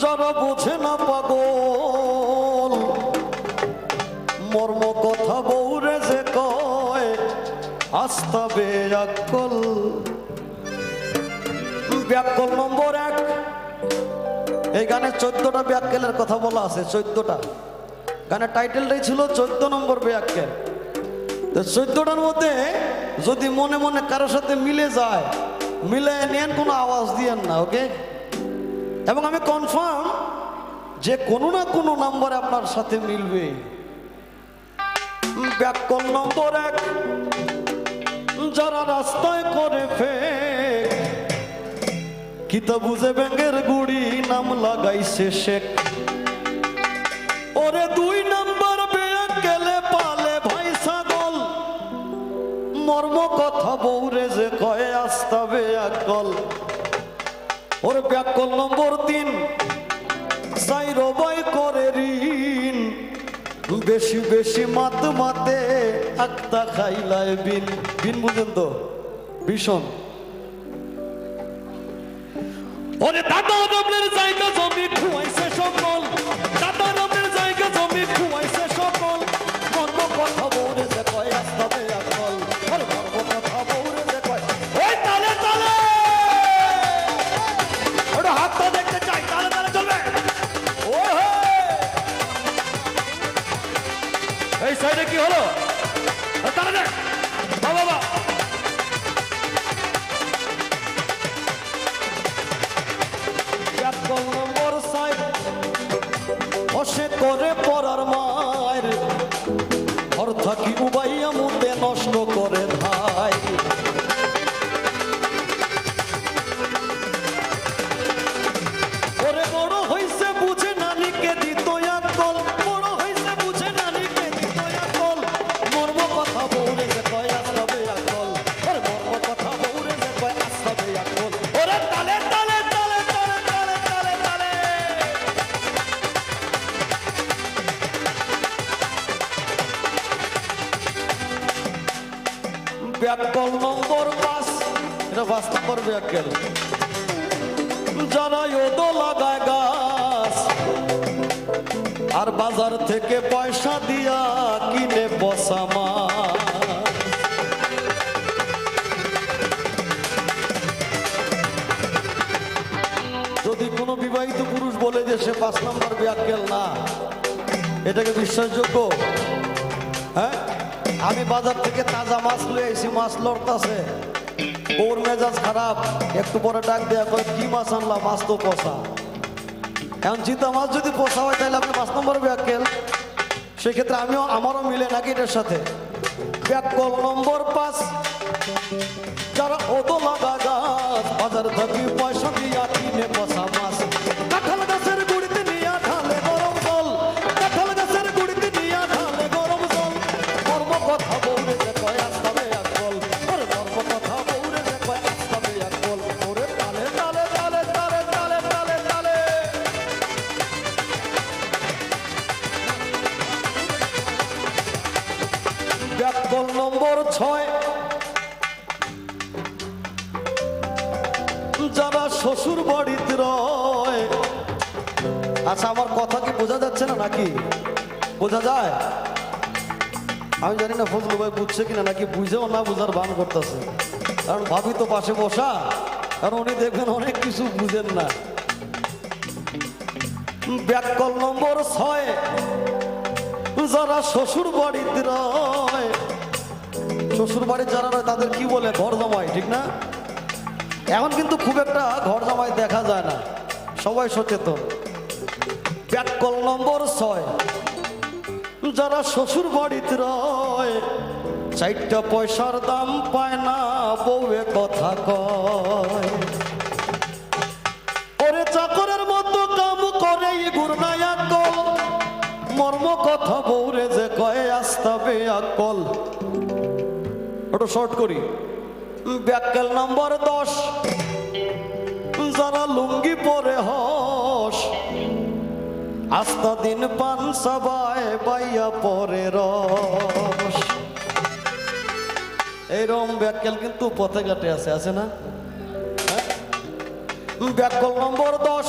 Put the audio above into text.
যারা বোঝে না পাগল মর্ম কথা বউরে যে কয় আস্তা বেয়াক্কল। ব্যাকল নম্বর 1। এই গানে 14টা ব্যাককেলের কথা বলা আছে, 14টা। গানের টাইটেলটাই ছিল 14 নম্বর ব্যাককেল। তো 14টার মধ্যে যদি মনে মনে কারোর সাথে মিলে যায়, মিলে নেন, কোনো আওয়াজ দিয়েন না, ওকে? এবং আমি কনফার্ম যে কোনো না কোনো নাম্বারে আপনার সাথে মিলবে। ব্যাকল নম্বর 1। যারা রাস্তায় করে ফেক কিতা বুঝে ব্যাঙের গুড়ি নাম লাগাইছে শেখ। ওরে 2 নাম্বার ব্যাককেলে পালে ভাই ছাগল মর্ম কথা বউরে যে কয় আস্তা বেয়াক্কল। ওর ব্যাকল নম্বর 3। সাইরো বাই করে ঋণ বেশি বেশি মাত মাতে আক্তা খাইলায় বিন। বিন বুঝেন তো? ভীষণ। ওরে দাদা রবের জায়গা জমি খুয়াইছে সকল, দাদা রবের জায়গা জমি খুয়াইছে সকল মর্ম কথা বউরে যে কয় আস্তা বেয়াক্কল। ওরে মর্ম কথা বউরে যে কয় ওই তালে তালে ওটা হাতটা দেখতে চাই, তালে তালে চলবে। ও এই সাইডে কি হলো? তালে দেখ বাবা। ব্যাকল নম্বর 6। অসে করে পড়ার মায়ের ঘর থাকি উবাইয়া মুতে নষ্ট করে ভাই। ওরে বড় হইছে বুঝে নানিকে দিত আক্কল, বড় হইছে বুঝে নানিকে দিত আক্কল মর্ম কথা বউরে যে কয় আস্তা বেয়াক্কল। ওরে মর্ম কথা বউরে যে কয় আস্তা বেয়াক্কল। ওরে তালে তালে তালে তালে তালে তালে তালে। ব্যাকল নম্বর 5। এটা 5 নম্বর ব্যাককেল। যারা ওদো লাগায় গাছ আর বাজার থেকে পয়সা দিয়া কিনে বসা মাছ। যদি কোনো বিবাহিত পুরুষ বলে যে সে 5 নম্বর ব্যাককেল না, এটাকে বিশ্বাসযোগ্য? হ্যাঁ, আমি বাজার থেকে তাজা মাছ লয়ে আইছি, মাছ লড়তাছে, ওর মেজাজ খারাপ, একটু পরে ডাক দেয়া কয় কি মাছ আনলা? মাছ তো পচা। এখন চিতা মাছ যদি পচা হয় তাহলে আপনি 5 নম্বর ব্যাককেল। সেক্ষেত্রে আমারও মিলে নাকি এটার সাথে? ব্যাকল নম্বর 5। যারা ওদো লাগা গাছ বাজার থেকে পয়সা দিয়া কিনে পচা মাছ। কাঁঠাল গাছের গুড়িতে নিয়া ঢালে গরম জল, কাঁঠাল গাছের গুড়িতে নিয়া ঢালে গরম জল মর্ম কথা বউরে যে কয় আস্তা বেয়াক্কল। ওরে মর্ম কথা বউরে যে কয় আস্তা বেয়াক্কল। ওরে তালে তালে তালে তালে তালে তালে তালে। ব্যাকল নম্বর 6। যারা শ্বশুর বাড়িতে রয়। আচ্ছা, আমার কথা কি বোঝা যাচ্ছে না নাকি? বোঝা যায়? আমি জানি না ফজলু ভাই বুঝছে কিনা, নাকি বুঝেও না বুঝার ভান করতেছে। কারণ ভাবি তো পাশে বসা, কারণ উনি দেখবেন অনেক কিছু বুঝেন না। ব্যাকল নম্বর 6। যারা শ্বশুর বাড়িতে রয়। শ্বশুর বাড়ি যারা রয় তাদের কি বলে? ঘর জামাই, ঠিক না? এখন কিন্তু খুব একটা ঘর জামাই দেখা যায় না, সবাই সচেতন। ব্যাকল নম্বর 6। যারা শ্বশুর বাড়িতে রয় 4টা পয়সার দাম পায় না বউয়ে কথা কয়। ওরে চাকরের মতো কাম করে গুরনাই আক্কল মর্ম কথা বউরে যে কয় আস্তা বেয়াক্কল। ওটা শর্ট করি। ব্যাককেল নম্বর 10। যারা লুঙ্গি পরে হস আস্তা দিন পান সবাই বাইয়া পরে রস। এইরকম ব্যাককেল কিন্তু পথে ঘাটে আছে না? ব্যাককেল নম্বর 10।